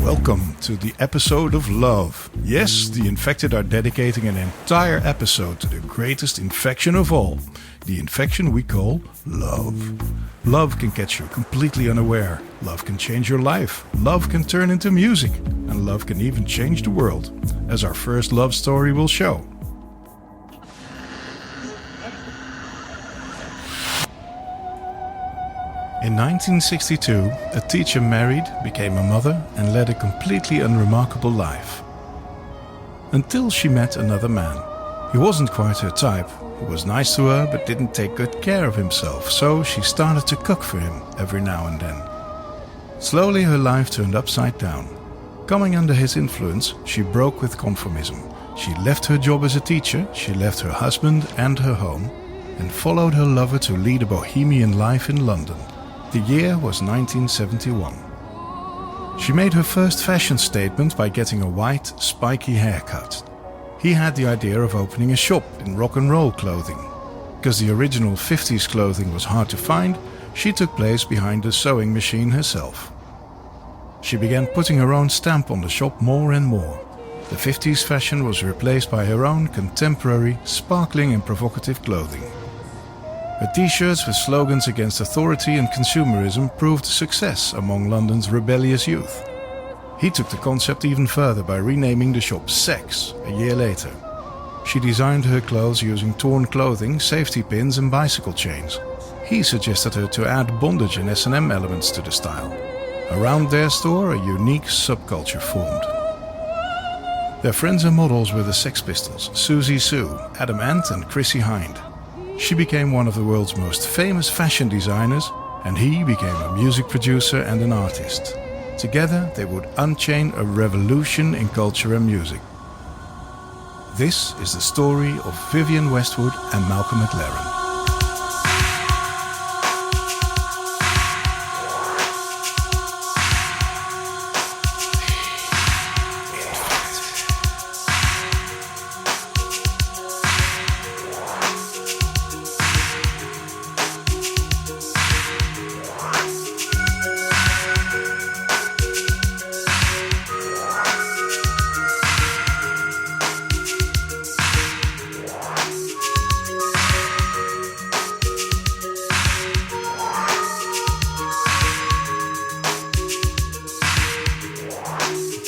Welcome to the episode of Love. Yes, the infected are dedicating an entire episode to the greatest infection of all. The infection we call love. Love can catch you completely unaware. Love can change your life. Love can turn into music. And love can even change the world, as our first love story will show. In 1962, a teacher married, became a mother, and led a completely unremarkable life. Until she met another man. He wasn't quite her type. He was nice to her, but didn't take good care of himself, so she started to cook for him every now and then. Slowly her life turned upside down. Coming under his influence, she broke with conformism. She left her job as a teacher, she left her husband and her home, and followed her lover to lead a bohemian life in London. The year was 1971. She made her first fashion statement by getting a white, spiky haircut. He had the idea of opening a shop in rock and roll clothing. Because the original 50s clothing was hard to find, she took place behind the sewing machine herself. She began putting her own stamp on the shop more and more. The 50s fashion was replaced by her own contemporary, sparkling and provocative clothing. Her t-shirts with slogans against authority and consumerism proved a success among London's rebellious youth. He took the concept even further by renaming the shop Sex a year later. She designed her clothes using torn clothing, safety pins and bicycle chains. He suggested her to add bondage and S&M elements to the style. Around their store, a unique subculture formed. Their friends and models were the Sex Pistols, Susie Sue, Adam Ant and Chrissie Hynde. She became one of the world's most famous fashion designers, and he became a music producer and an artist. Together, they would unchain a revolution in culture and music. This is the story of Vivienne Westwood and Malcolm McLaren.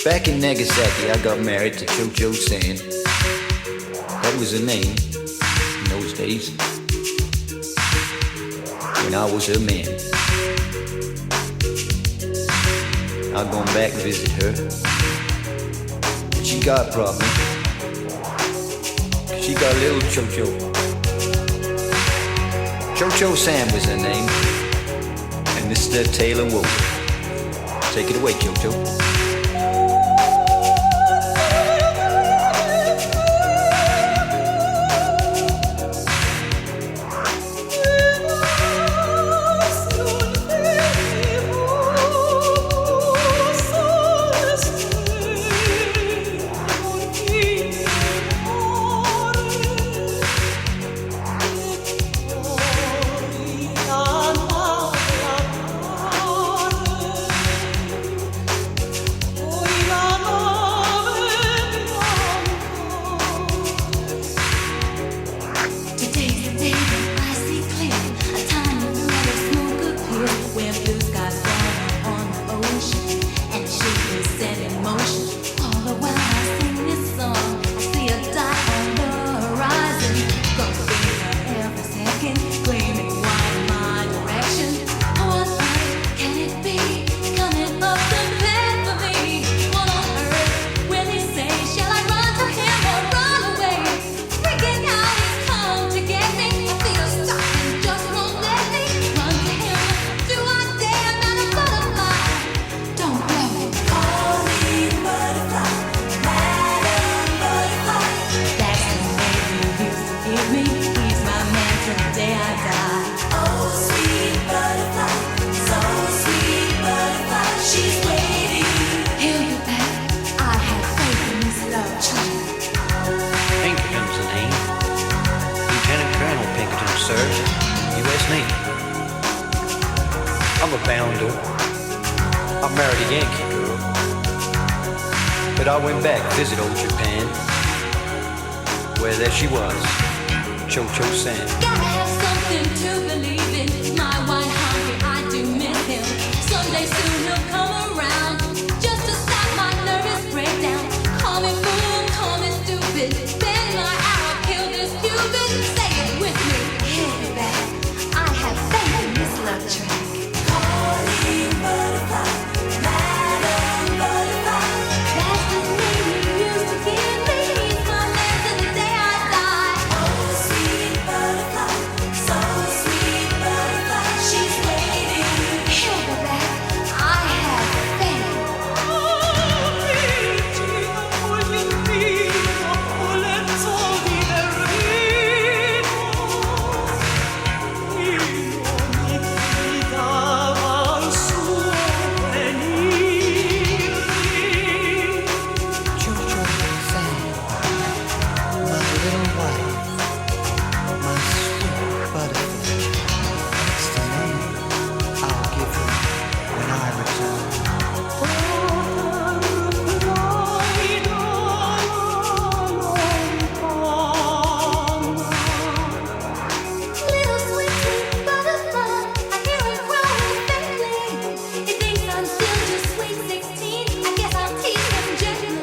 Back in Nagasaki, I got married to Cho-Cho San. That was her name in those days, when I was her man. I've gone back to visit her, but she got a problem. She got a little Cho-Cho. Cho-Cho San was her name, and Mr. Taylor Woke. Take it away, Cho-Cho. I'm a bounder. I married a Yankee girl. But I went back to visit old Japan, where there she was, Cho-Cho-San. Gotta have something to believe in. My wine hungry, I do miss him. Someday soon he'll come around, just to stop my nervous breakdown. Call me fool, call me stupid. Bend my arrow, kill this Cupid. Say it with me. Hit me back. I have faith in this love track. Calling butterfly, Madam Butterfly. That's the name you used to give me. He's my man till the day I die. Oh, sweet butterfly, so sweet butterfly. She's waiting. Hit me back. I have faith. Cho-Cho-San, my little wife, my sweet butterfly. That's the name I'll give you when I return. Little sweet sweet butterfly, I hear it growing faintly. It thinks I'm still just sweet 16. I guess I'll tease him gently.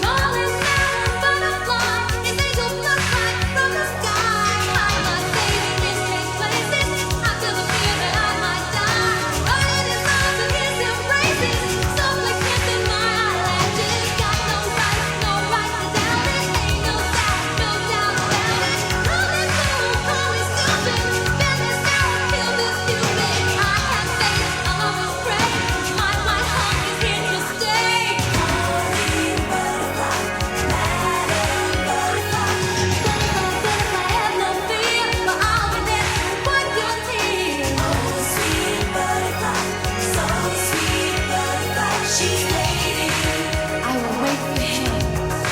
Calling Madam Butterfly, his angel must fly from the sky. I must save in his strange places. I feel the fear that I might die. But in his arms and his embraces, softly kissing my eyelashes. Got no right to doubt it. Ain't no doubt about it. Call me fool, call me stupid. Bend this arrow, kill this Cupid. I have faith, I'll always pray. My white hawk is here to stay. Calling butterfly, Madam Butterfly. Butterfly, have no fear, for I'll be there to wipe your tears. Oh, sweet butterfly, so sweet butterfly. She's waiting. I will wait for him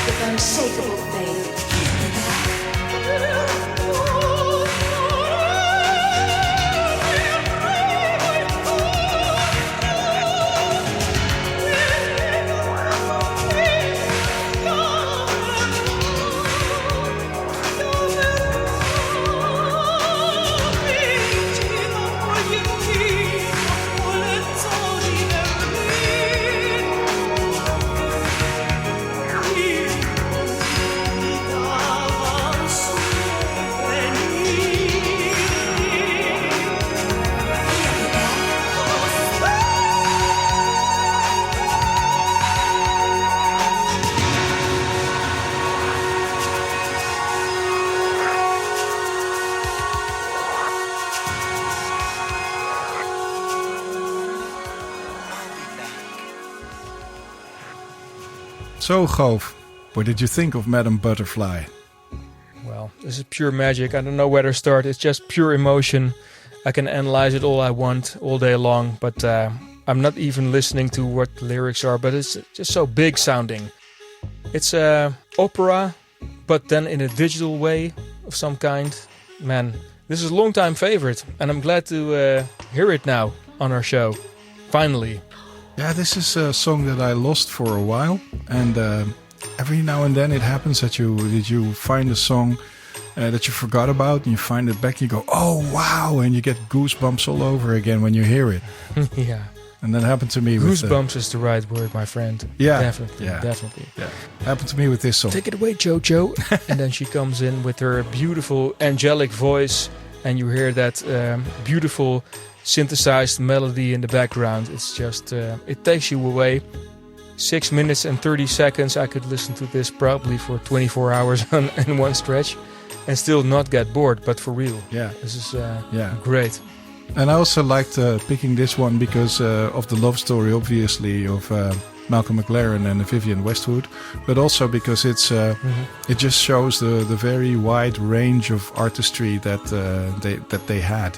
with unshakable faith. So, Goof, what did you think of Madam Butterfly? Well, this is pure magic. I don't know where to start. It's just pure emotion. I can analyze it all I want all day long, but I'm not even listening to what the lyrics are, but it's just so big sounding. It's opera, but then in a digital way of some kind. Man, this is a long-time favorite, and I'm glad to hear it now on our show. Finally. Yeah, this is a song that I lost for a while, and every now and then it happens that you find a song that you forgot about, and you find it back, and you go, oh wow, and you get goosebumps all over again when you hear it. Yeah. And that happened to me Goosebumps is the right word, my friend. Yeah. Definitely, Yeah. definitely. Yeah, happened to me with this song. Take it away, Jojo. And then she comes in with her beautiful angelic voice, and you hear that beautiful synthesized melody in the background. It's just, it takes you away. 6 minutes and 30 seconds. I could listen to this probably for 24 hours in one stretch and still not get bored, but for real. Yeah. This is Yeah. great. And I also liked picking this one because of the love story, obviously, of Malcolm McLaren and Vivienne Westwood, but also because it just shows the very wide range of artistry that they had,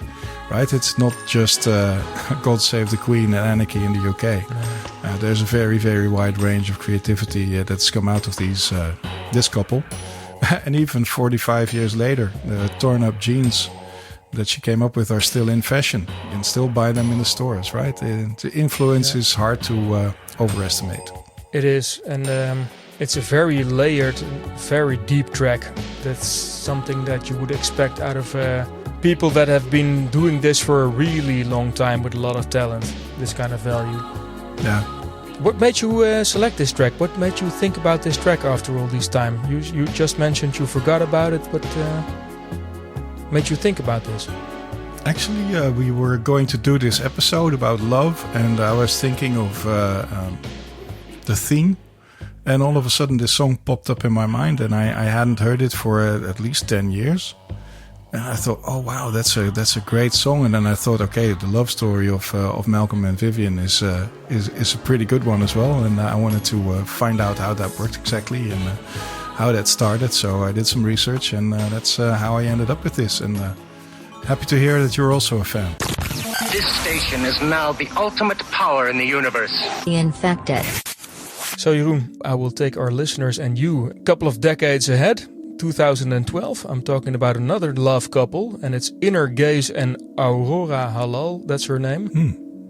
right? It's not just God Save the Queen and Anarchy in the UK. There's a very, very wide range of creativity that's come out of this couple. And even 45 years later, the torn up jeans that she came up with are still in fashion. You can still buy them in the stores, right? The influence is hard to overestimate. It is, and it's a very layered, very deep track. That's something that you would expect out of people that have been doing this for a really long time with a lot of talent, this kind of value. Yeah. What made you select this track? What made you think about this track after all this time? You just mentioned you forgot about it, but made you think about this? Actually, we were going to do this episode about love, and I was thinking of the theme, and all of a sudden this song popped up in my mind, and I hadn't heard it for at least 10 years. And I thought, oh wow, that's a great song. And then I thought, okay, the love story of Malcolm and Vivian is a pretty good one as well. And I wanted to find out how that worked exactly and how that started. So I did some research, and that's how I ended up with this. And happy to hear that you're also a fan. This station is now the ultimate power in the universe. The infected. So Jeroen, I will take our listeners and you a couple of decades ahead. 2012, I'm talking about another love couple, and it's Innergaze and Aurora Halal, that's her name.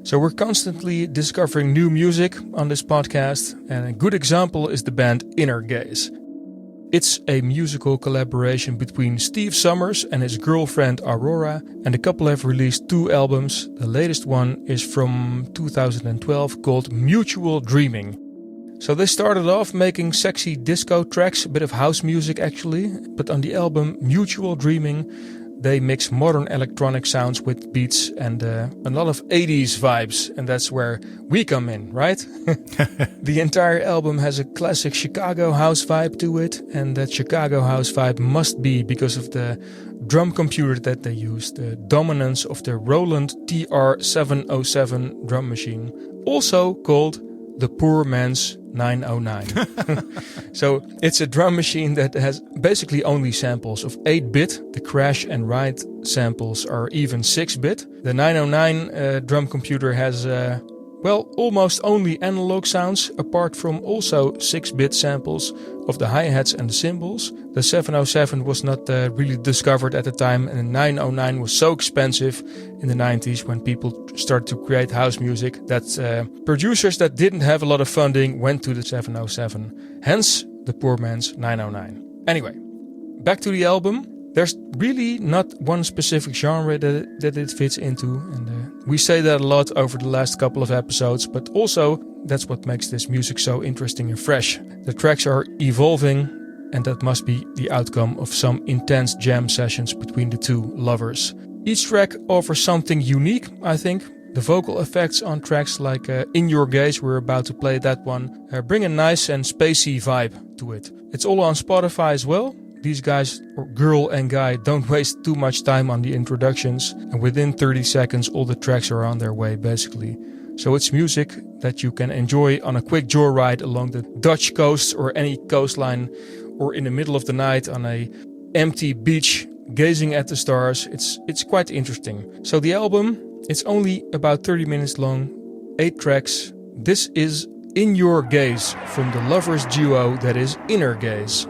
So we're constantly discovering new music on this podcast, and a good example is the band Innergaze. It's a musical collaboration between Steve Summers and his girlfriend Aurora, and the couple have released 2 albums. The latest one is from 2012 called Mutual Dreaming. So they started off making sexy disco tracks, a bit of house music actually, but on the album Mutual Dreaming they mix modern electronic sounds with beats and a lot of 80s vibes, and that's where we come in, right? The entire album has a classic Chicago house vibe to it, and that Chicago house vibe must be because of the drum computer that they use, the dominance of the Roland TR-707 drum machine, also called the poor man's 909. So it's a drum machine that has basically only samples of 8-bit. The crash and ride samples are even 6-bit. The 909 drum computer has almost only analog sounds, apart from also 6-bit samples of the hi-hats and the cymbals. The 707 was not really discovered at the time, and the 909 was so expensive in the 90s when people started to create house music that producers that didn't have a lot of funding went to the 707. Hence, the poor man's 909. Anyway, back to the album. There's really not one specific genre that it fits into, and we say that a lot over the last couple of episodes, but also that's what makes this music so interesting and fresh. The tracks are evolving, and that must be the outcome of some intense jam sessions between the two lovers. Each track offers something unique, I think. The vocal effects on tracks like In Your Gaze, we're about to play that one, bring a nice and spacey vibe to it. It's all on Spotify as well. These guys, or girl and guy, don't waste too much time on the introductions, and within 30 seconds all the tracks are on their way basically. So it's music that you can enjoy on a quick joyride along the Dutch coast or any coastline, or in the middle of the night on a empty beach gazing at the stars. It's quite interesting. So the album, it's only about 30 minutes long, 8 tracks. This is In Your Gaze from the lovers duo that is Innergaze.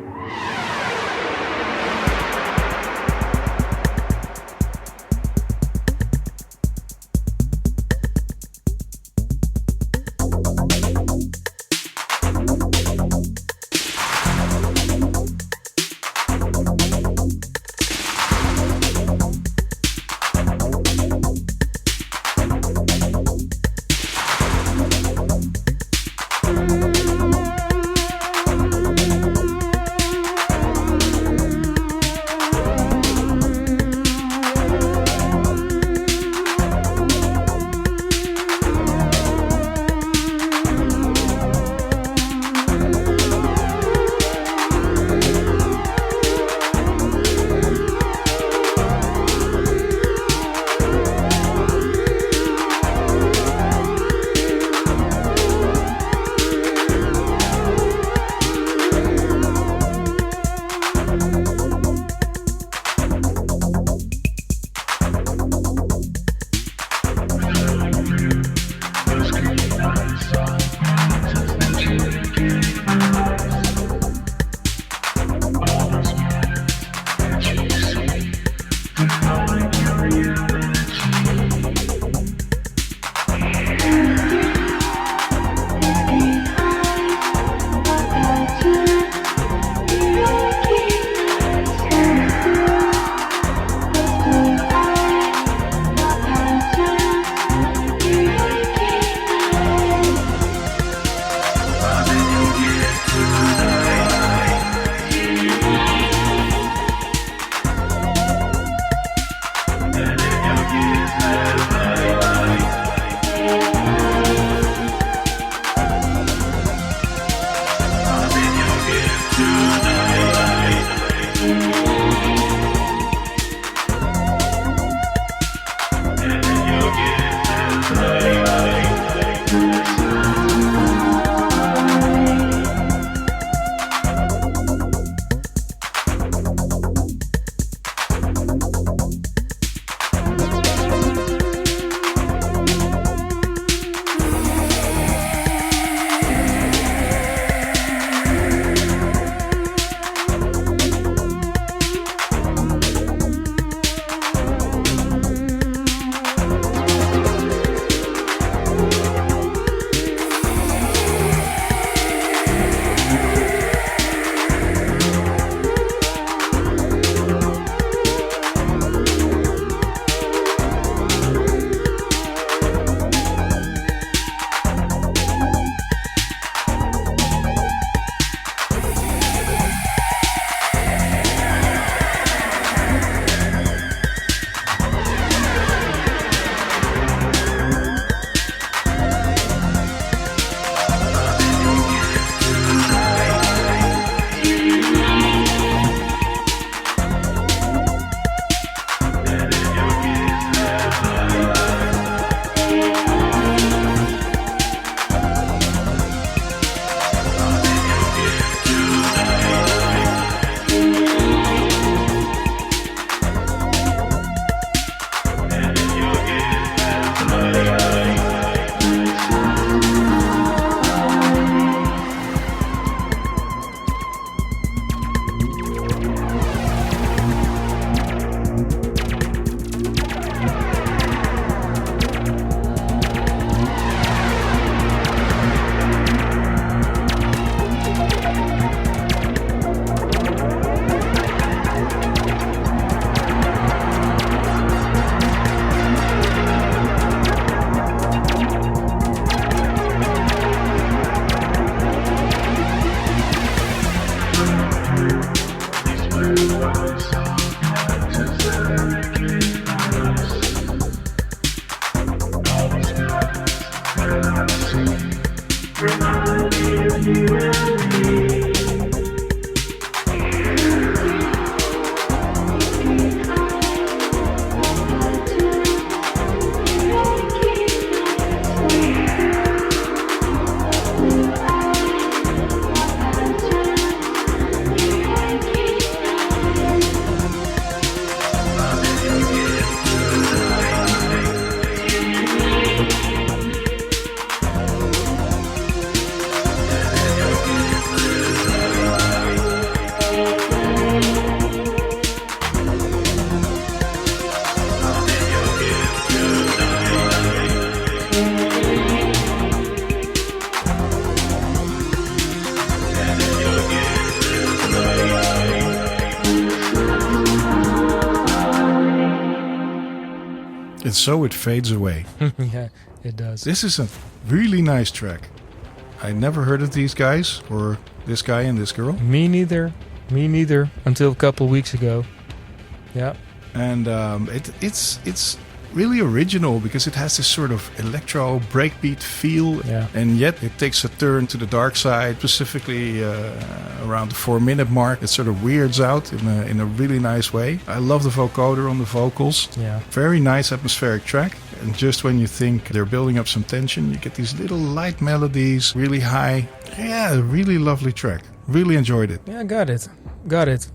And so it fades away. Yeah, it does. This is a really nice track. I never heard of these guys, or this guy and this girl. Me neither. Me neither. Until a couple weeks ago. Yeah. And it's really original because it has this sort of electro breakbeat feel, Yeah. and yet it takes a turn to the dark side, specifically around the 4-minute mark. It sort of weirds out in a really nice way. I love the vocoder on the vocals. Yeah. Very nice atmospheric track. And just when you think they're building up some tension, you get these little light melodies, really high. Yeah, really lovely track. Really enjoyed it. Yeah, got it. Got it.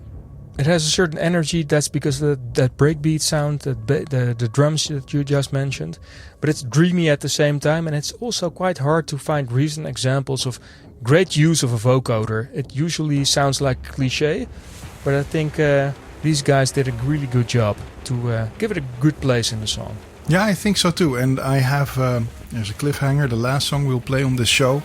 It has a certain energy. That's because of that breakbeat sound, the drums that you just mentioned. But it's dreamy at the same time, and it's also quite hard to find recent examples of great use of a vocoder. It usually sounds like cliché, but I think these guys did a really good job to give it a good place in the song. Yeah, I think so too. And I have, there's a cliffhanger. The last song we'll play on this show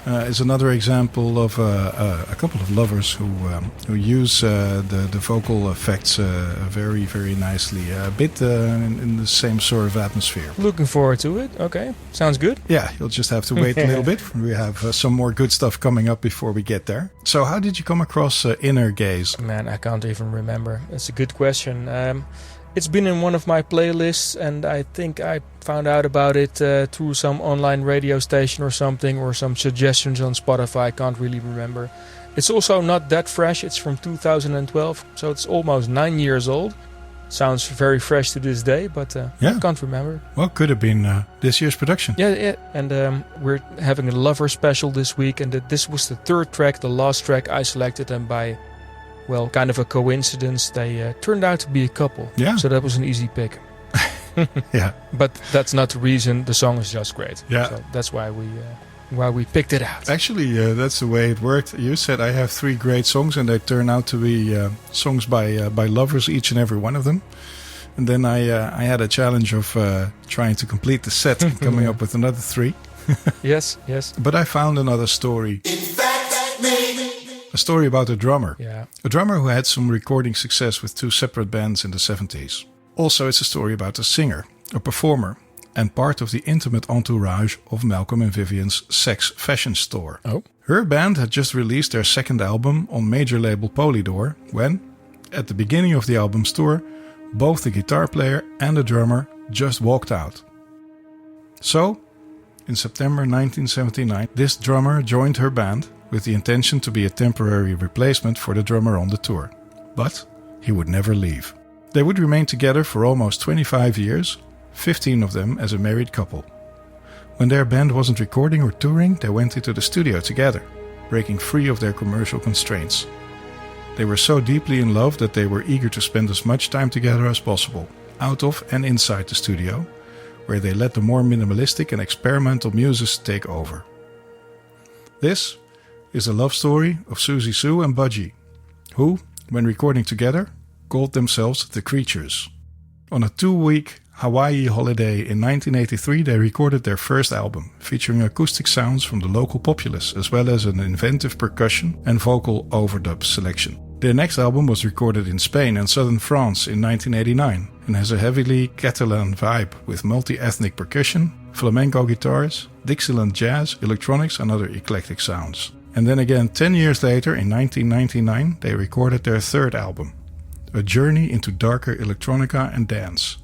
is another example of a couple of lovers who use the vocal effects very, very nicely. A bit in the same sort of atmosphere. Looking forward to it. Okay, sounds good. Yeah, you'll just have to wait a little bit. We have some more good stuff coming up before we get there. So how did you come across Innergaze? Man, I can't even remember. That's a good question. It's been in one of my playlists, and I think I found out about it through some online radio station or something, or some suggestions on Spotify. I can't really remember. It's also not that fresh. It's from 2012, so it's almost 9 years old. Sounds very fresh to this day, but Yeah. I can't remember. Well, could have been this year's production. Yeah. And we're having a lover special this week, and this was the third track, the last track I selected, and by... well, kind of a coincidence, they turned out to be a couple. Yeah. So that was an easy pick. Yeah. But that's not the reason. The song is just great. Yeah. So that's why we picked it out. Actually, that's the way it worked. You said I have 3 great songs, and they turn out to be songs by lovers, each and every one of them. And then I had a challenge of trying to complete the set and coming up with another 3. Yes. But I found another story. A story about a drummer. Yeah. A drummer who had some recording success with 2 separate bands in the 70s. Also, it's a story about a singer, a performer, and part of the intimate entourage of Malcolm and Vivian's sex fashion store. Oh. Her band had just released their second album on major label Polydor when, at the beginning of the album's tour, both the guitar player and the drummer just walked out. So, in September 1979, this drummer joined her band with the intention to be a temporary replacement for the drummer on the tour. But he would never leave. They would remain together for almost 25 years, 15 of them as a married couple. When their band wasn't recording or touring, they went into the studio together, breaking free of their commercial constraints. They were so deeply in love that they were eager to spend as much time together as possible, out of and inside the studio, where they let the more minimalistic and experimental muses take over. This is the love story of Susie Sue and Budgie, who, when recording together, called themselves The Creatures. On a 2-week Hawaii holiday in 1983, they recorded their first album, featuring acoustic sounds from the local populace, as well as an inventive percussion and vocal overdub selection. Their next album was recorded in Spain and southern France in 1989, and has a heavily Catalan vibe with multi-ethnic percussion, flamenco guitars, Dixieland jazz, electronics and other eclectic sounds. And then again 10 years later, in 1999, they recorded their third album, a journey into darker electronica and dance.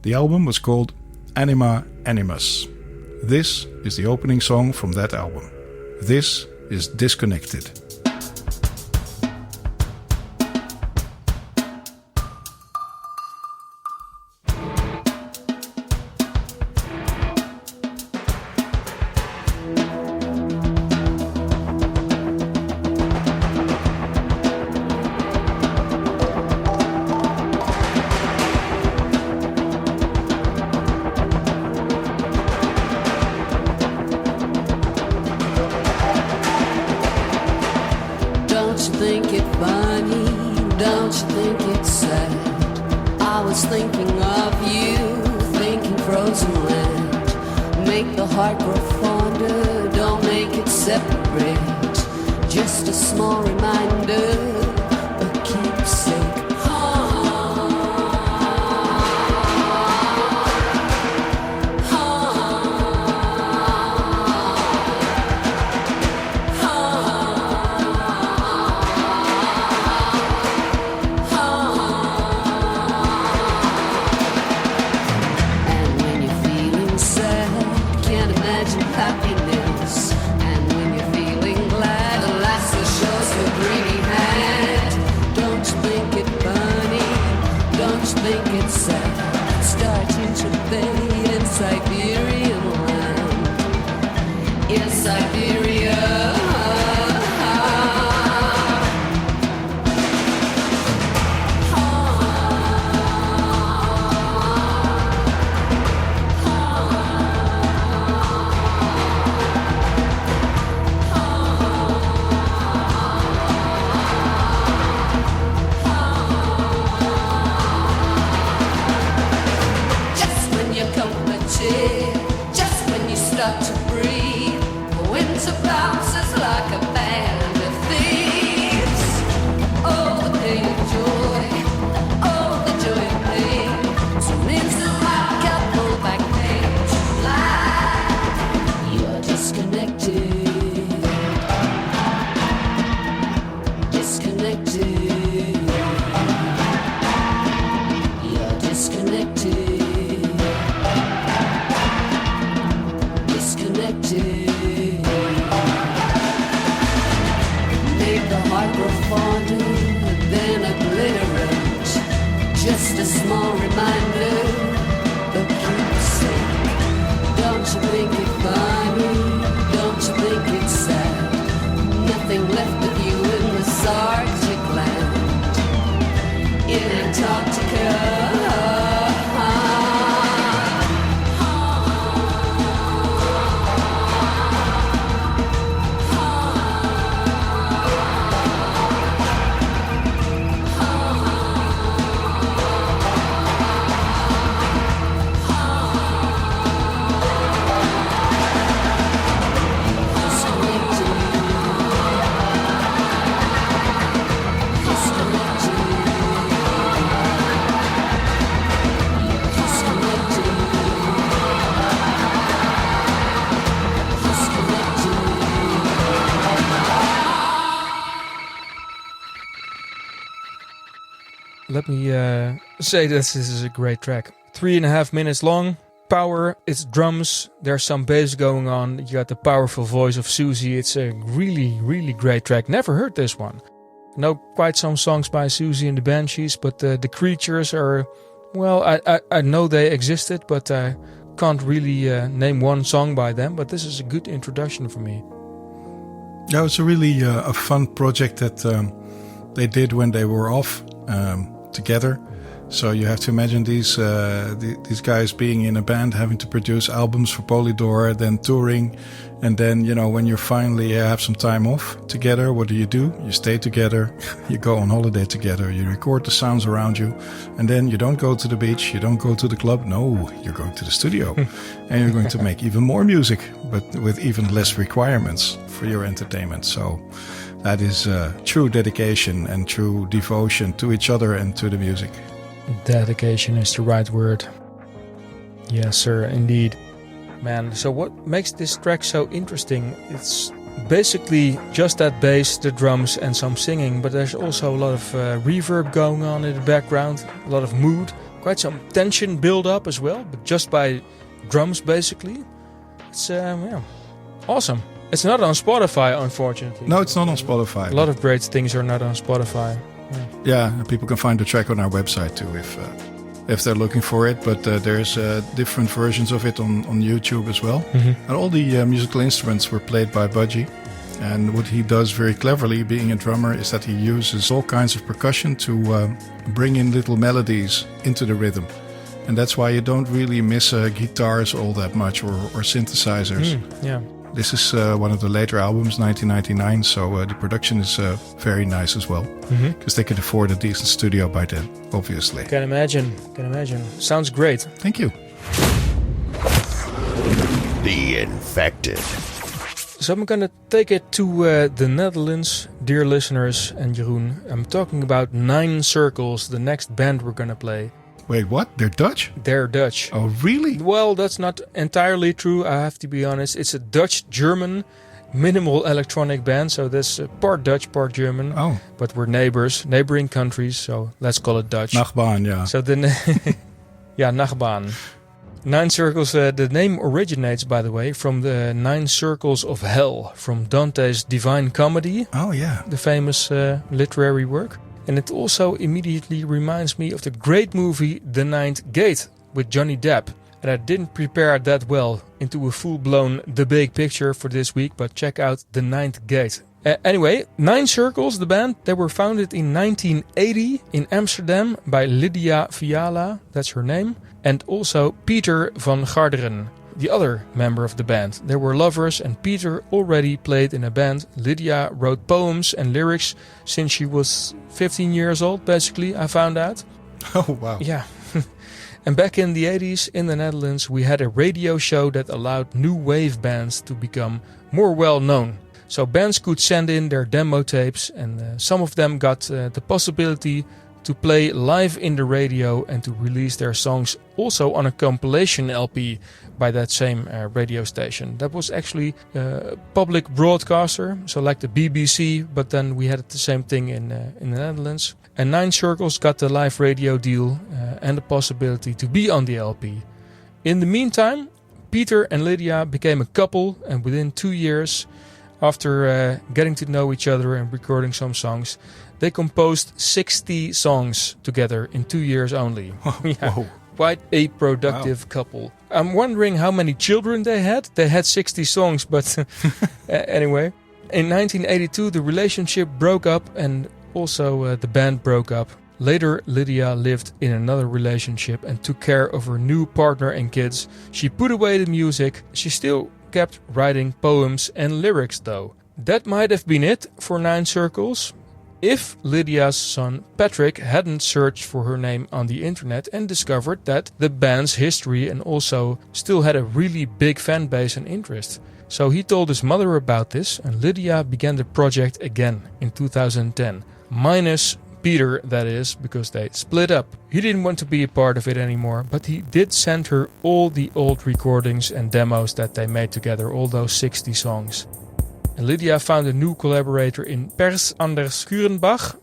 The album was called Anima Animus, This is the opening song from that album. This is Disconnected. Let me say this is a great track. 3.5 minutes long. Power, it's drums, there's some bass going on. You got the powerful voice of Susie. It's a really, really great track. Never heard this one. I know quite some songs by Susie and the Banshees, but the Creatures are, well, I know they existed, but I can't really name one song by them. But this is a good introduction for me. Yeah, it's a really a fun project that they did when they were off together. So you have to imagine these guys being in a band, having to produce albums for Polydor, then touring, and then, you know, when you finally have some time off together, what do? You stay together, you go on holiday together, you record the sounds around you, and then you don't go to the beach, you don't go to the club, no, you're going to the studio, and you're going to make even more music, but with even less requirements for your entertainment. So that is true dedication and true devotion to each other and to the music. Dedication is the right word. Yes, sir, indeed. Man, so what makes this track so interesting? It's basically just that bass, the drums and some singing, but there's also a lot of reverb going on in the background, a lot of mood, quite some tension build up as well, but just by drums basically. It's yeah, awesome. It's not on Spotify, unfortunately. No, it's not on Spotify. A lot of great things are not on Spotify. Yeah, and people can find the track on our website too if they're looking for it. But there's different versions of it on YouTube as well. And all the musical instruments were played by Budgie. And what he does very cleverly, being a drummer, is that he uses all kinds of percussion to bring in little melodies into the rhythm. And that's why you don't really miss guitars all that much or synthesizers. Yeah. This is one of the later albums, 1999, so the production is very nice as well. Because they could afford a decent studio by then, obviously. Can imagine. Sounds great. Thank you. The Infected. So I'm gonna take it to the Netherlands, dear listeners and Jeroen. I'm talking about Nine Circles, the next band we're gonna play. Wait, what? They're Dutch? They're Dutch. Oh, really? Well, that's not entirely true, I have to be honest. It's a Dutch-German minimal electronic band, so that's part Dutch, part German. Oh. But we're neighboring countries, so let's call it Dutch. Nachbarn, yeah. So yeah, Nachbarn. Nine Circles, the name originates, by the way, from the Nine Circles of Hell, from Dante's Divine Comedy. Oh, yeah. The famous literary work. And it also immediately reminds me of the great movie The Ninth Gate with Johnny Depp. And I didn't prepare that well into a full-blown The Big Picture for this week, but check out The Ninth Gate. Anyway, Nine Circles, the band, they were founded in 1980 in Amsterdam by Lydia Fiala, that's her name, and also Peter van Garderen, the other member of the band. They were lovers, and Peter already played in a band. Lydia wrote poems and lyrics since she was 15 years old, basically, I found out. Oh, wow. Yeah. And back in the 80s in the Netherlands, we had a radio show that allowed new wave bands to become more well known. So bands could send in their demo tapes, and some of them got the possibility to play live in the radio and to release their songs also on a compilation LP by that same radio station. That was actually a public broadcaster, so like the BBC, but then we had the same thing in the Netherlands. And Nine Circles got the live radio deal and the possibility to be on the LP. In the meantime, Peter and Lydia became a couple, and within 2 years, after getting to know each other and recording some songs, they composed 60 songs together in 2 years only. Yeah, Whoa. quite a productive couple. I'm wondering how many children they had. They had 60 songs, but anyway. In 1982, the relationship broke up, and also the band broke up. Later, Lydia lived in another relationship and took care of her new partner and kids. She put away the music. She still kept writing poems and lyrics though. That might have been it for Nine Circles, if Lydia's son Patrick hadn't searched for her name on the internet and discovered that the band's history and also still had a really big fan base and interest. So he told his mother about this, and Lydia began the project again in 2010. Minus Peter, that is, because they split up. He didn't want to be a part of it anymore, but he did send her all the old recordings and demos that they made together, all those 60 songs. And Lydia found a new collaborator in Pers Anders Kurenbach.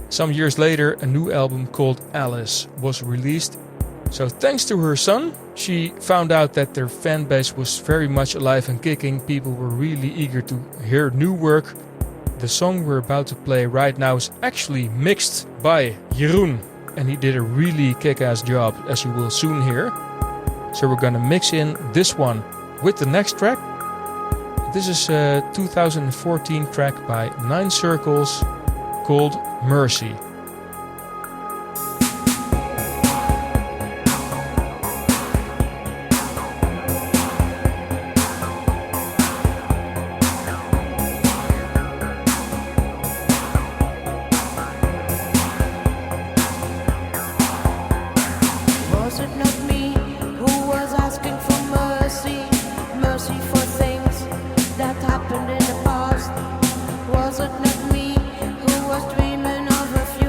Some years later, a new album called Alice was released. So thanks to her son, she found out that their fan base was very much alive and kicking. People were really eager to hear new work. The song we're about to play right now is actually mixed by Jeroen, and he did a really kick-ass job, as you will soon hear. So we're gonna mix in this one with the next track. This is a 2014 track by Nine Circles called Mercy. Was it not me who was asking for mercy? Mercy for things that happened in the past. Was it not me who was dreaming of a future?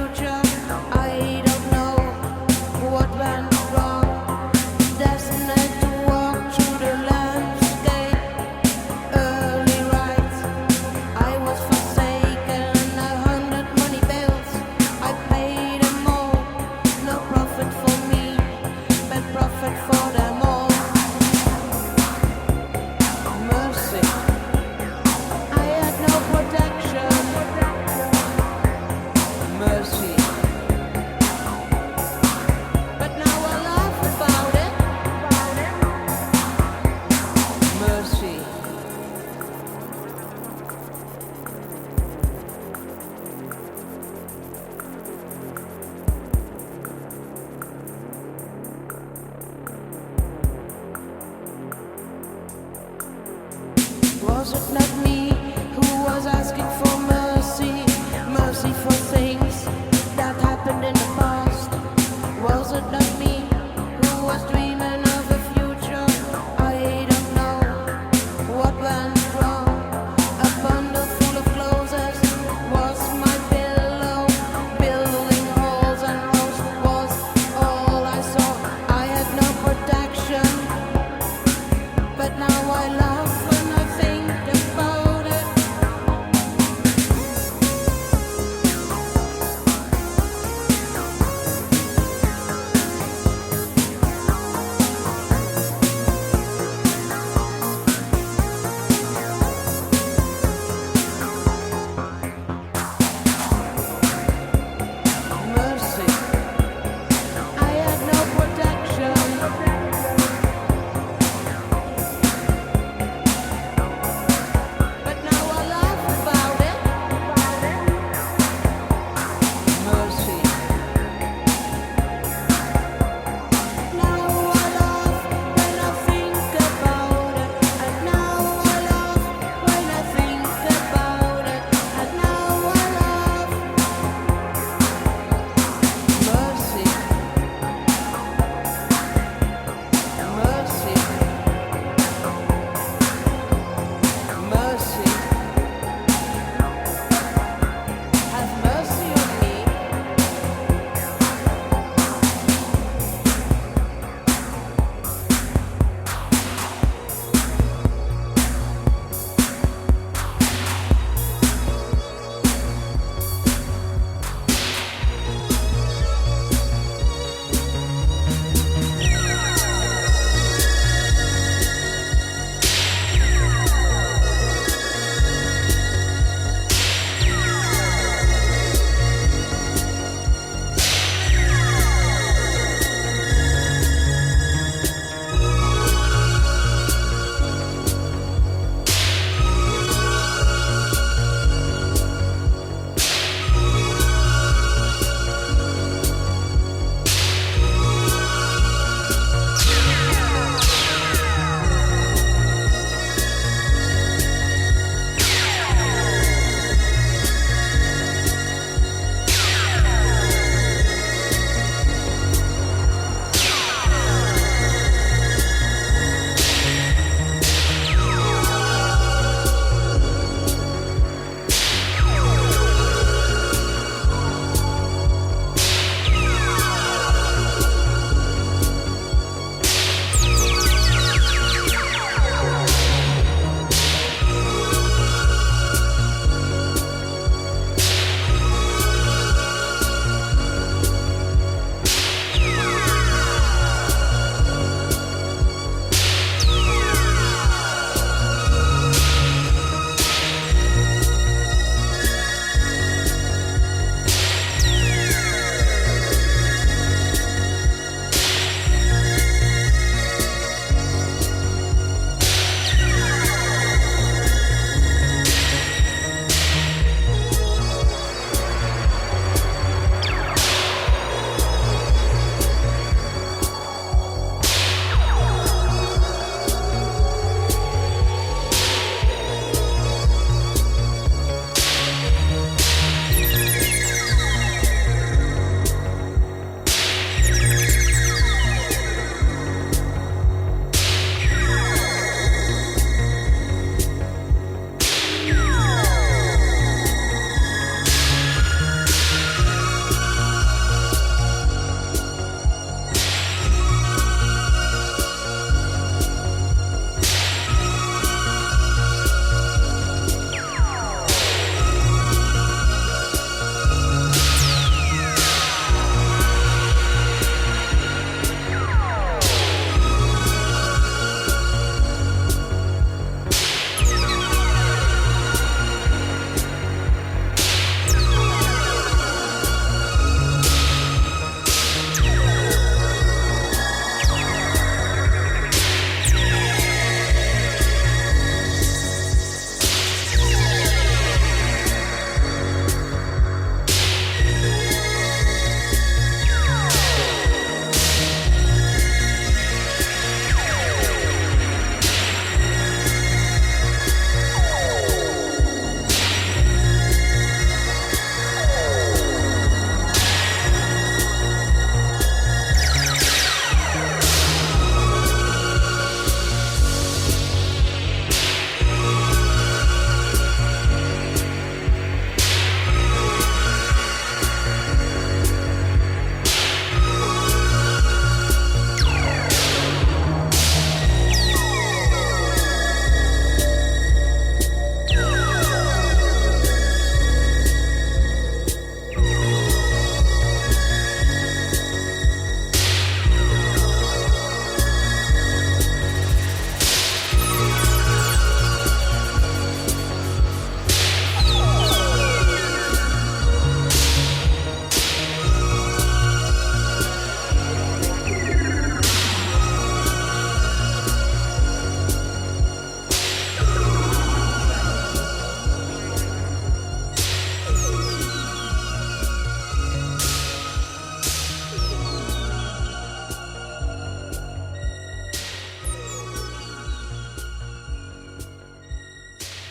Was it not me who was asking for mercy? Mercy for things that happened in the past. Was it not me who was dreaming of a future? I don't know what went wrong. A bundle full of clothes was my pillow. Building holes and holes was all I saw. I had no protection, but now I laugh when I think about it.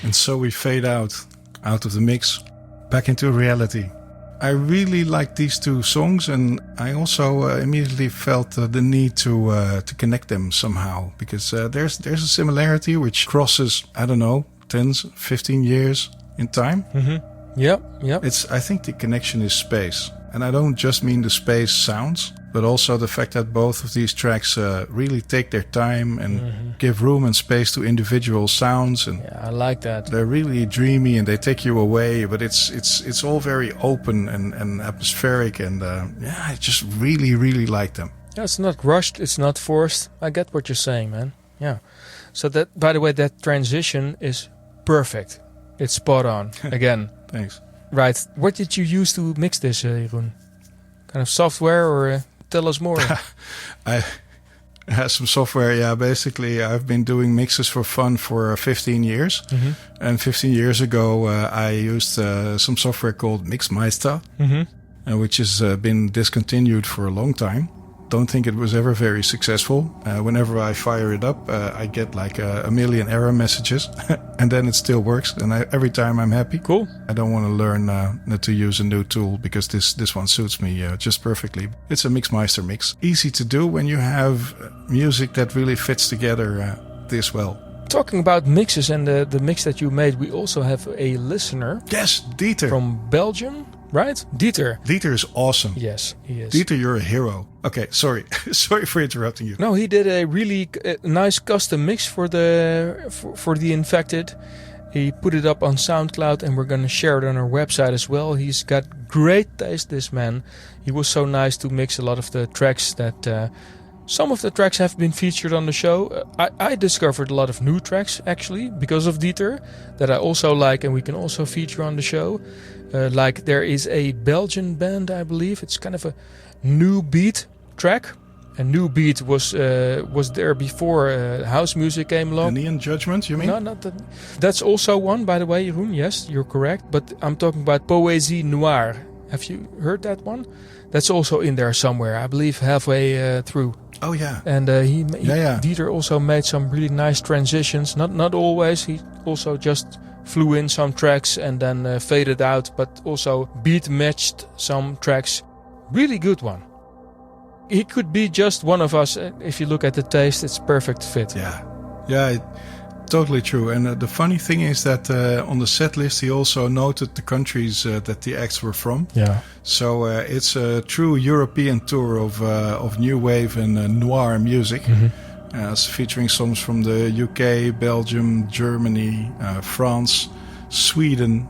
And so we fade out of the mix, back into reality. I really like these two songs, and I also immediately felt the need to connect them somehow, because there's a similarity which crosses, I don't know, 10, 15 years in time. Yep. I think the connection is space. And I don't just mean the space sounds, but also the fact that both of these tracks really take their time and give room and space to individual sounds. And Yeah, I like that. they're really dreamy and they take you away, but it's all very open and atmospheric. And I just really, really like them. Yeah, it's not rushed. It's not forced. I get what you're saying, man. Yeah. So that, by the way, that transition is perfect. It's spot on. Again. Thanks. Right. What did you use to mix this, Jeroen? Kind of software, or tell us more? I have some software. Yeah, basically, I've been doing mixes for fun for 15 years. And 15 years ago, I used some software called Mixmeister, which has been discontinued for a long time. Don't think it was ever very successful. Whenever I fire it up, I get like a million error messages, and then it still works. And every time I'm happy. Cool. I don't want to learn to use a new tool, because this one suits me just perfectly. It's a Mixmeister mix. Easy to do when you have music that really fits together this well. Talking about mixes and the mix that you made, we also have a listener. Yes, Dieter. From Belgium, right? Dieter. Dieter is awesome. Yes, he is. Dieter, you're a hero. Okay, sorry. Sorry for interrupting you. No, he did a really nice custom mix for the Infected. He put it up on SoundCloud, and we're going to share it on our website as well. He's got great taste, this man. He was so nice to mix a lot of the tracks that... some of the tracks have been featured on the show. I discovered a lot of new tracks, actually, because of Dieter, that I also like and we can also feature on the show. Like there is a Belgian band, I believe. It's kind of a new beat track. A new beat was there before house music came along. The Neon Judgment, you mean? No, not that. That's also one, by the way, Jeroen. Yes, you're correct. But I'm talking about Poésie Noire. Have you heard that one? That's also in there somewhere, I believe, halfway through. Oh yeah. And Dieter also made some really nice transitions. Not always. He also just flew in some tracks and then faded out, but also beat matched some tracks. Really good one. He could be just one of us. If you look at the taste, it's perfect fit. Yeah, totally true. And the funny thing is that on the set list, he also noted the countries that the acts were from. Yeah. So it's a true European tour of new wave and noir music. It's featuring songs from the UK, Belgium, Germany, France, Sweden,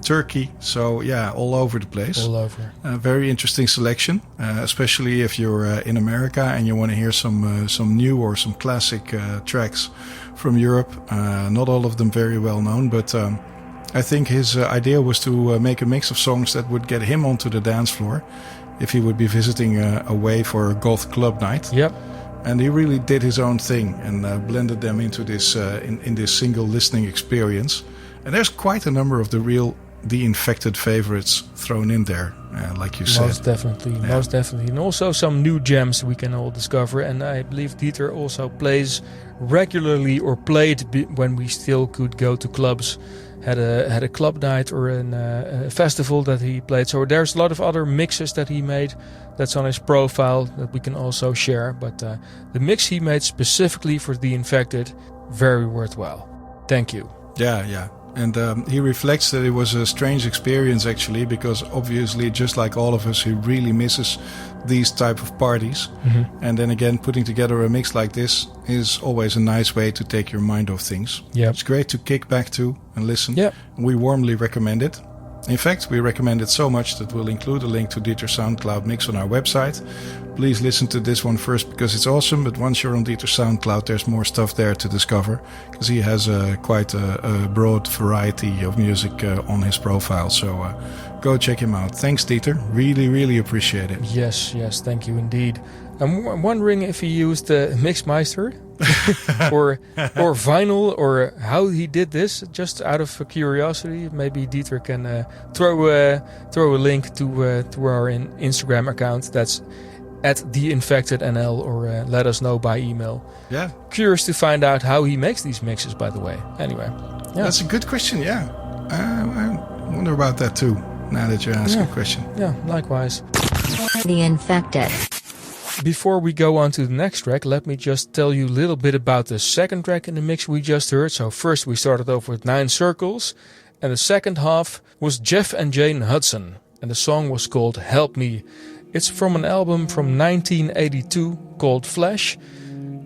Turkey. So yeah, all over the place. All over. Very interesting selection, especially if you're in America and you want to hear some new or some classic tracks from Europe. Not all of them very well known, but I think his idea was to make a mix of songs that would get him onto the dance floor if he would be visiting away for a goth club night. Yep. And he really did his own thing and blended them into this in this single listening experience. And there's quite a number of the Infected favorites thrown in there, like you said. Most definitely. And also some new gems we can all discover. And I believe Dieter also plays regularly, or played when we still could go to clubs. Had a club night or a festival that he played. So there's a lot of other mixes that he made that's on his profile that we can also share. But the mix he made specifically for The Infected, very worthwhile. Thank you. Yeah. And he reflects that it was a strange experience, actually, because obviously, just like all of us, he really misses these type of parties. And then again, putting together a mix like this is always a nice way to take your mind off things. Yep. It's great to kick back to and listen. Yep. We warmly recommend it. In fact, we recommend it so much that we'll include a link to Dieter's SoundCloud mix on our website. Please listen to this one first because it's awesome, but once you're on Dieter's SoundCloud, there's more stuff there to discover because he has quite a broad variety of music on his profile. So go check him out. Thanks, Dieter. Really, really appreciate it. Yes, thank you indeed. I'm wondering if he used Mixmeister or vinyl, or how he did this. Just out of curiosity, maybe Dieter can throw a link to our Instagram account. That's @TheInfectedNL, or let us know by email. Yeah. Curious to find out how he makes these mixes, by the way. Anyway. Yeah. That's a good question, yeah. I wonder about that too, now that you ask a question. Yeah, likewise. The Infected. Before we go on to the next track, let me just tell you a little bit about the second track in the mix we just heard. So first we started off with 9 Circles, and the second half was Jeff and Jane Hudson, and the song was called Help Me. It's from an album from 1982 called Flash.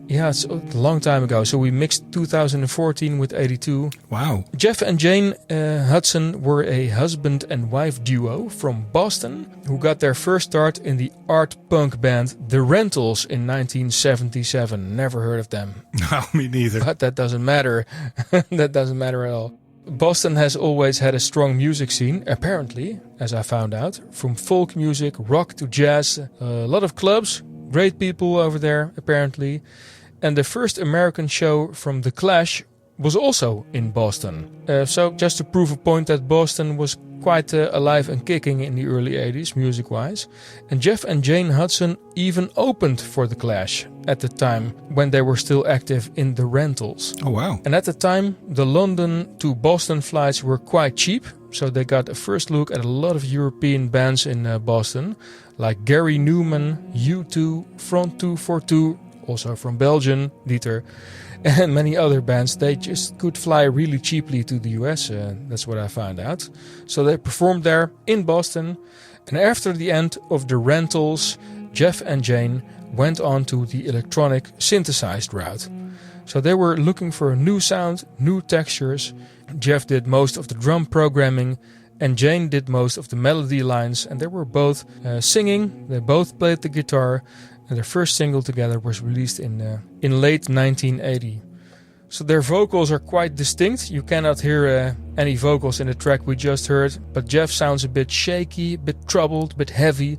Yeah, it's a long time ago. So we mixed 2014 with 82. Wow. Jeff and Jane Hudson were a husband and wife duo from Boston who got their first start in the art punk band The Rentals in 1977. Never heard of them. No, me neither. But that doesn't matter. That doesn't matter at all. Boston has always had a strong music scene, apparently, as I found out. From folk music, rock to jazz, a lot of clubs, great people over there, apparently. And the first American show from The Clash was also in Boston. So just to prove a point that Boston was quite alive and kicking in the early 80s, music-wise. And Jeff and Jane Hudson even opened for The Clash at the time when they were still active in The Rentals. Oh, wow. And at the time, the London to Boston flights were quite cheap. So they got a first look at a lot of European bands in Boston, like Gary Newman, U2, Front 242, also from Belgium, Dieter, and many other bands. They just could fly really cheaply to the US. That's what I found out. So they performed there in Boston. And after the end of The Rentals, Jeff and Jane went on to the electronic synthesized route. So they were looking for a new sound, new textures. Jeff did most of the drum programming and Jane did most of the melody lines, and they were both singing. They both played the guitar, and their first single together was released in late 1980. So their vocals are quite distinct. You cannot hear any vocals in the track we just heard, but Jeff sounds a bit shaky, a bit troubled, a bit heavy,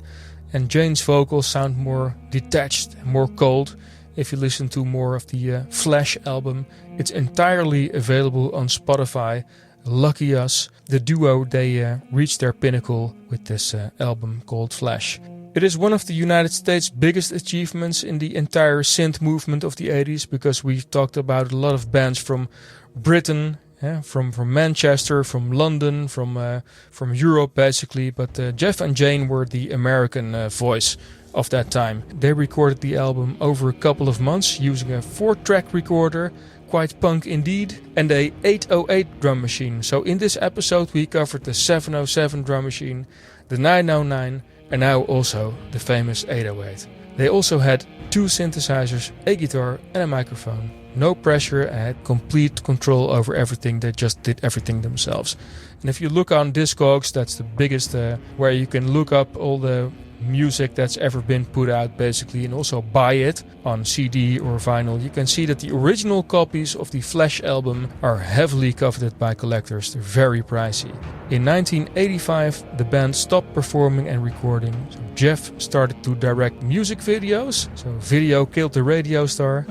and Jane's vocals sound more detached, more cold. If you listen to more of the Flash album, it's entirely available on Spotify. Lucky us, the duo, they reached their pinnacle with this album called Flash. It is one of the United States' biggest achievements in the entire synth movement of the 80s, because we've talked about a lot of bands from Britain, from Manchester, from London, from Europe basically, but Jeff and Jane were the American voice of that time. They recorded the album over a couple of months using a 4-track recorder, quite punk indeed, and a 808 drum machine. So in this episode we covered the 707 drum machine, the 909, and now also the famous 808. They also had 2 synthesizers, a guitar and a microphone. No pressure, and had complete control over everything. They just did everything themselves. And if you look on Discogs, that's the biggest where you can look up all the music that's ever been put out basically, and also buy it on CD or vinyl. You can see that the original copies of the Flash album are heavily coveted by collectors. They're very pricey. In 1985 the band stopped performing and recording, so Jeff started to direct music videos, so video killed the radio star.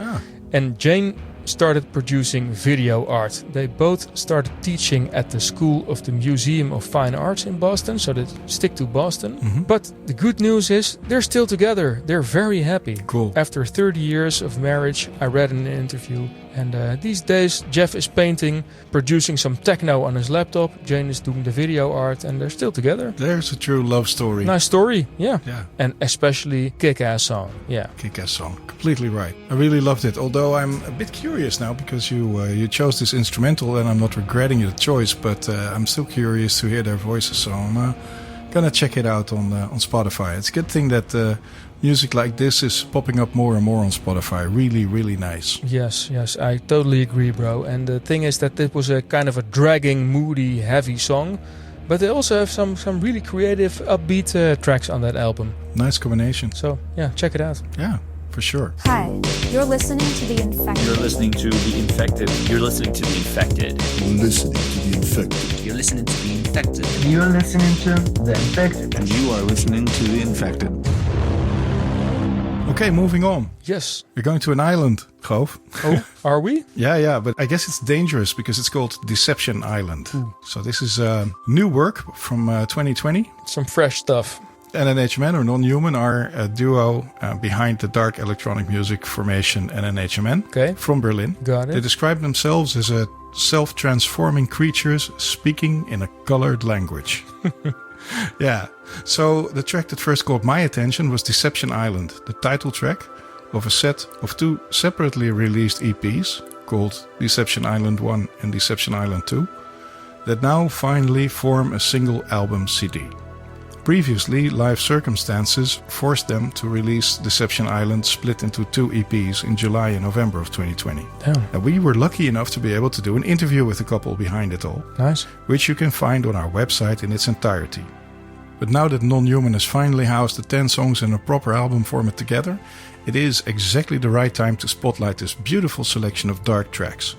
And Jane started producing video art. They both started teaching at the School of the Museum of Fine Arts in Boston, so they stick to Boston. Mm-hmm. But the good news is they're still together. They're very happy. Cool. After 30 years of marriage, I read in an interview, and these days Jeff is painting, producing some techno on his laptop. Jane is doing the video art, and they're still together. There's a true love story. Nice story, yeah. Yeah. And especially kick-ass song, yeah. Kick-ass song. Completely right. I really loved it. Although I'm a bit curious now, because you chose this instrumental, and I'm not regretting your choice, but I'm still curious to hear their voices. So I'm gonna check it out on Spotify. It's a good thing that music like this is popping up more and more on Spotify. Really, really nice. Yes, I totally agree, bro. And the thing is that it was a kind of a dragging, moody, heavy song, but they also have some really creative, upbeat tracks on that album. Nice combination. So yeah, check it out. Yeah, for sure. Hi, you're listening to The Infected. You're listening to The Infected. You're listening to The Infected. You're listening to The Infected. You're listening to The Infected. You're listening to The Infected. And you are listening to The Infected. Okay, moving on. Yes. We're going to an island, Goof. Oh, are we? Yeah, but I guess it's dangerous because it's called Deception Island. Ooh. So this is new work from 2020. Some fresh stuff. NNHMN, or Non-Human, are a duo behind the dark electronic music formation NNHMN, Okay. from Berlin. Got it. They describe themselves as a self-transforming creatures speaking in a colored language. Yeah, so the track that first caught my attention was Deception Island, the title track of a set of 2 separately released EPs called Deception Island 1 and Deception Island 2 that now finally form a single album CD. Previously, life circumstances forced them to release Deception Island split into 2 EPs in July and November of 2020. Damn. And we were lucky enough to be able to do an interview with the couple behind it all, Nice. which you can find on our website in its entirety. But now that Non-Human has finally housed the 10 songs in a proper album format together, it is exactly the right time to spotlight this beautiful selection of dark tracks.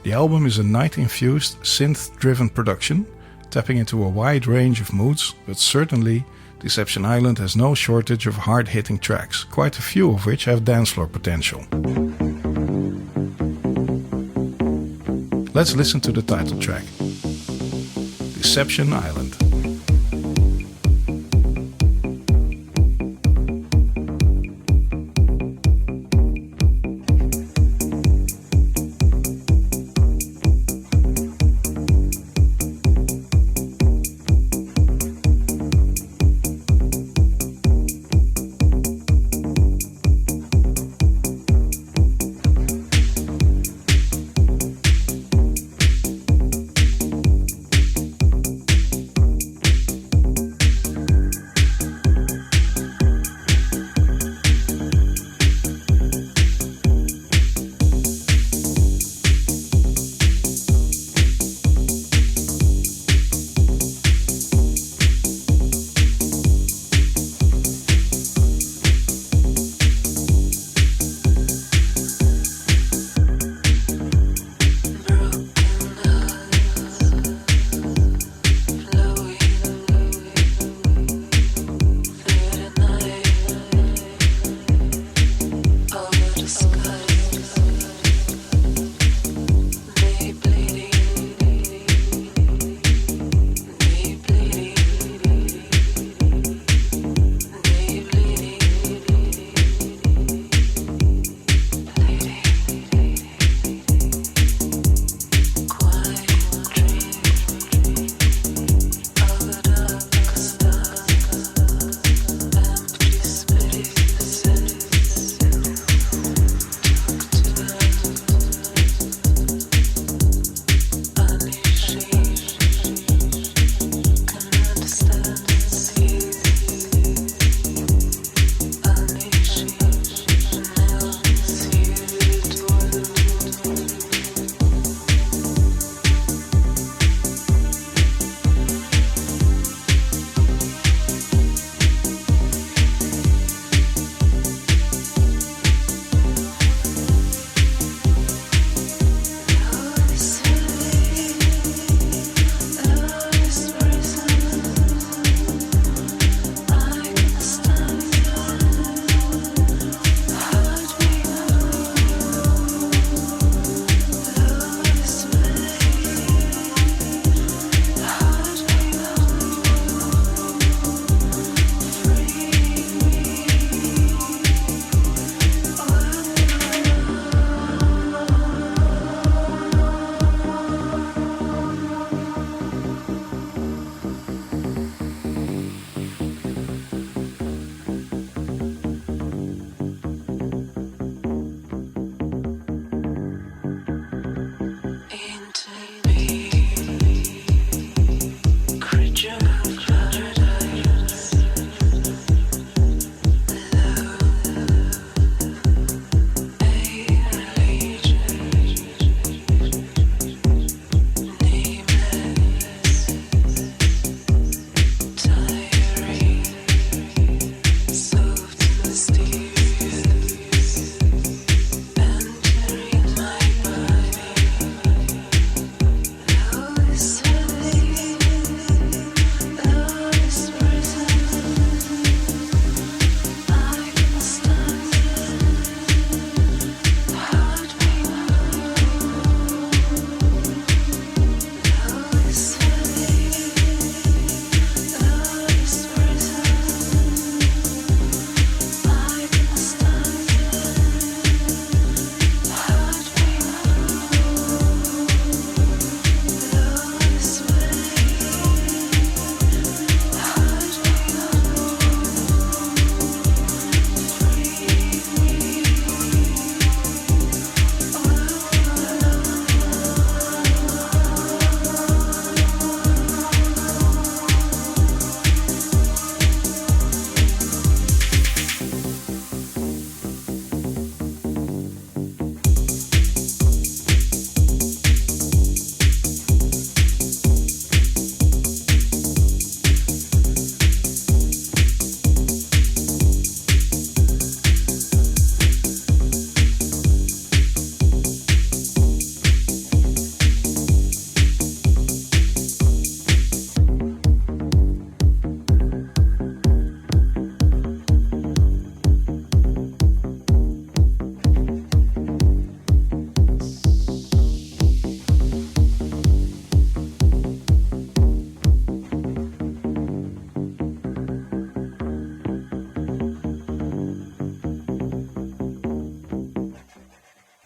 The album is a night-infused, synth-driven production, tapping into a wide range of moods, but certainly Deception Island has no shortage of hard-hitting tracks, quite a few of which have dance floor potential. Let's listen to the title track, Deception Island.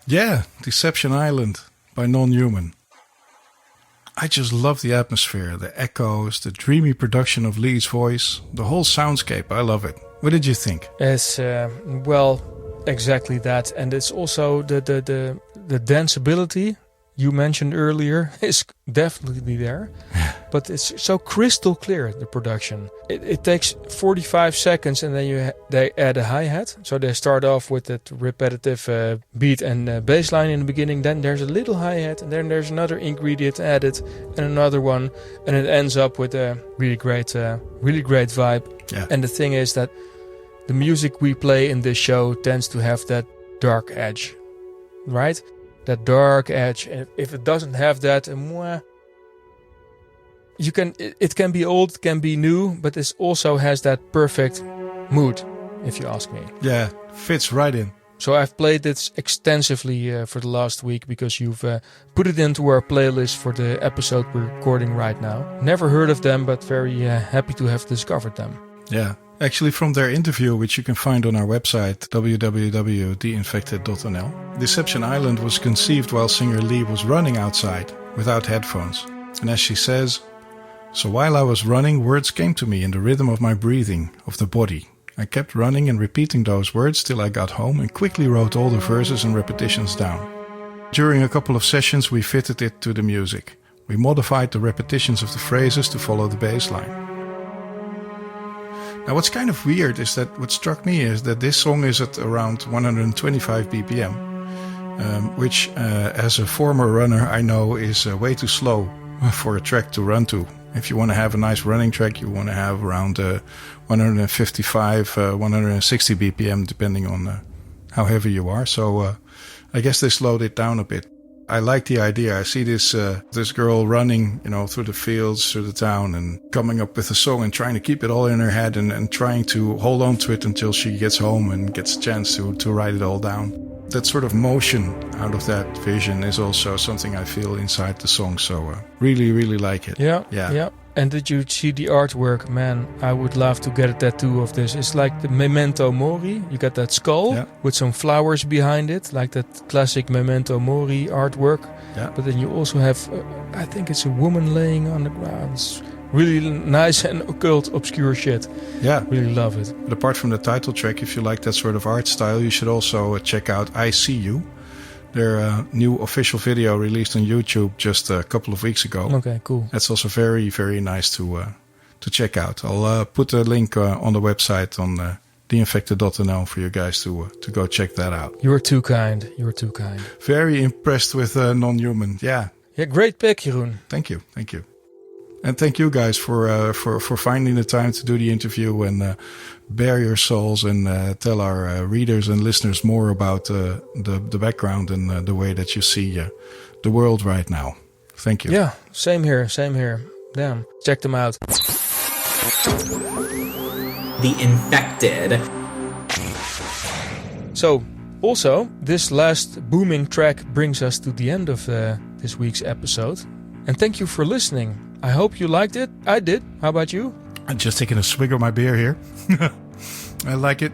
Yeah, Deception Island by Non-Human. I just love the atmosphere, the echoes, the dreamy production of Lee's voice, the whole soundscape. I love it. What did you think? It's well, exactly that, and it's also the danceability you mentioned earlier is definitely there, but it's so crystal clear, the production. It takes 45 seconds and then they add a hi-hat. So they start off with that repetitive beat and bass line in the beginning. Then there's a little hi-hat and then there's another ingredient added and another one. And it ends up with a really great vibe. Yeah. And the thing is that the music we play in this show tends to have that dark edge, right? That dark edge. And if it doesn't have that, it can be old, it can be new, but it also has that perfect mood, if you ask me. Yeah, fits right in. So I've played this extensively for the last week because you've put it into our playlist for the episode we're recording right now. Never heard of them, but very happy to have discovered them. Yeah. Actually, from their interview, which you can find on our website, www.theinfected.nl, Deception Island was conceived while singer Lee was running outside without headphones. And as she says, "So while I was running, words came to me in the rhythm of my breathing, of the body. I kept running and repeating those words till I got home and quickly wrote all the verses and repetitions down. During a couple of sessions, we fitted it to the music. We modified the repetitions of the phrases to follow the bass line." Now, what's kind of weird is that what struck me is that this song is at around 125 BPM, which as a former runner I know is way too slow for a track to run to. If you want to have a nice running track, you want to have around 155, 160 BPM, depending on how heavy you are. So I guess they slowed it down a bit. I like the idea. I see this girl running, through the fields, through the town, and coming up with a song and trying to keep it all in her head and trying to hold on to it until she gets home and gets a chance to write it all down. That sort of motion out of that vision is also something I feel inside the song. So really, really like it. Yeah. And did you see the artwork? Man, I would love to get a tattoo of this. It's like the Memento Mori. You got that skull with some flowers behind it, like that classic Memento Mori artwork. Yeah. But then you also have, I think it's a woman laying on the ground. It's really nice and occult, obscure shit. Yeah. Really love it. But apart from the title track, if you like that sort of art style, you should also check out I See You. Their new official video released on YouTube just a couple of weeks ago. Okay, cool. That's also very, very nice to check out. I'll put a link on the website on theinfected.nl for you guys to go check that out. You're too kind. Very impressed with Non-Human. Yeah. Yeah, great pick, Jeroen. Thank you. And thank you guys for finding the time to do the interview and bare your souls and tell our readers and listeners more about the background and the way that you see the world right now. Thank you. Yeah, same here. Damn, check them out. The Infected. So, also, this last booming track brings us to the end of this week's episode. And thank you for listening. I hope you liked it. I did. How about you? I'm just taking a swig of my beer here. I like it.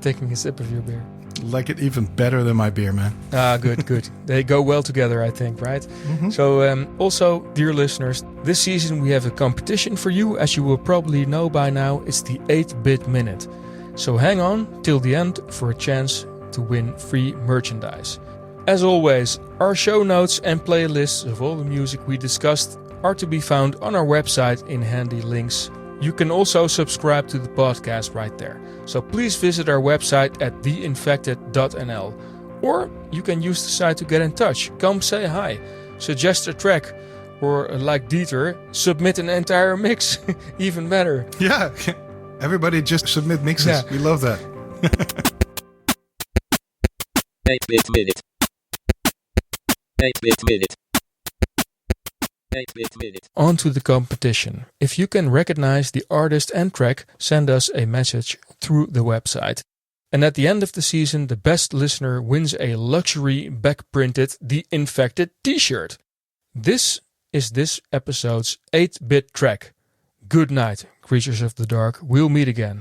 Taking a sip of your beer. Like it even better than my beer, man. Good. They go well together, I think, right? Mm-hmm. So, also, dear listeners, this season we have a competition for you. As you will probably know by now, it's the 8-Bit Minute. So hang on till the end for a chance to win free merchandise. As always, our show notes and playlists of all the music we discussed are to be found on our website in handy links. You can also subscribe to the podcast right there. So please visit our website at theinfected.nl. Or you can use the site to get in touch. Come say hi, suggest a track, or like Dieter, submit an entire mix. Even better. Yeah, everybody just submit mixes. Yeah. We love that. 8-Bit Minute. 8-Bit Minute. 8-Bit Minute. On to the competition. If you can recognize the artist and track, send us a message through the website. And at the end of the season, the best listener wins a luxury back-printed The Infected t-shirt. This is this episode's 8-bit track. Good night, creatures of the dark. We'll meet again.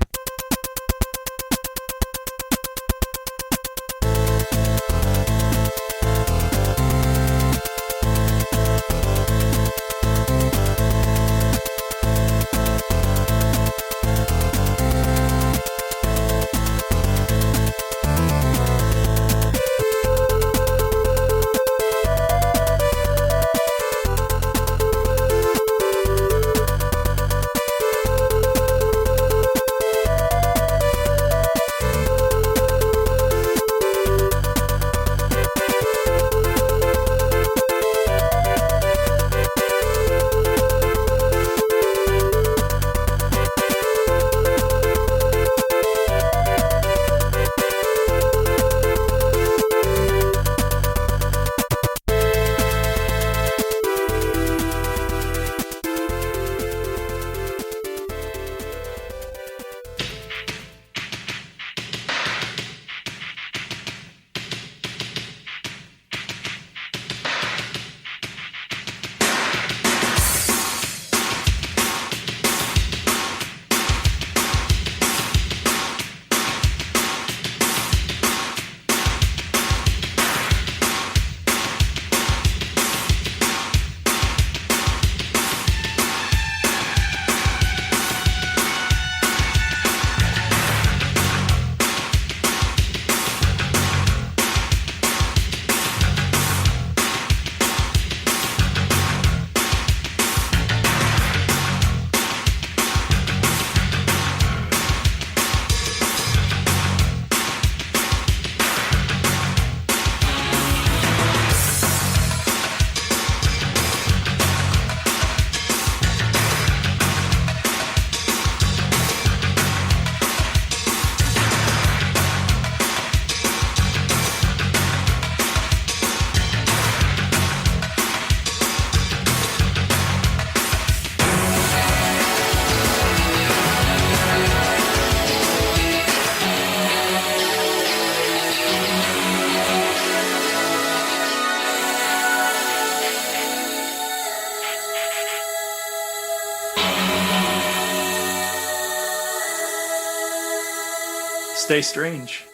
Stay strange.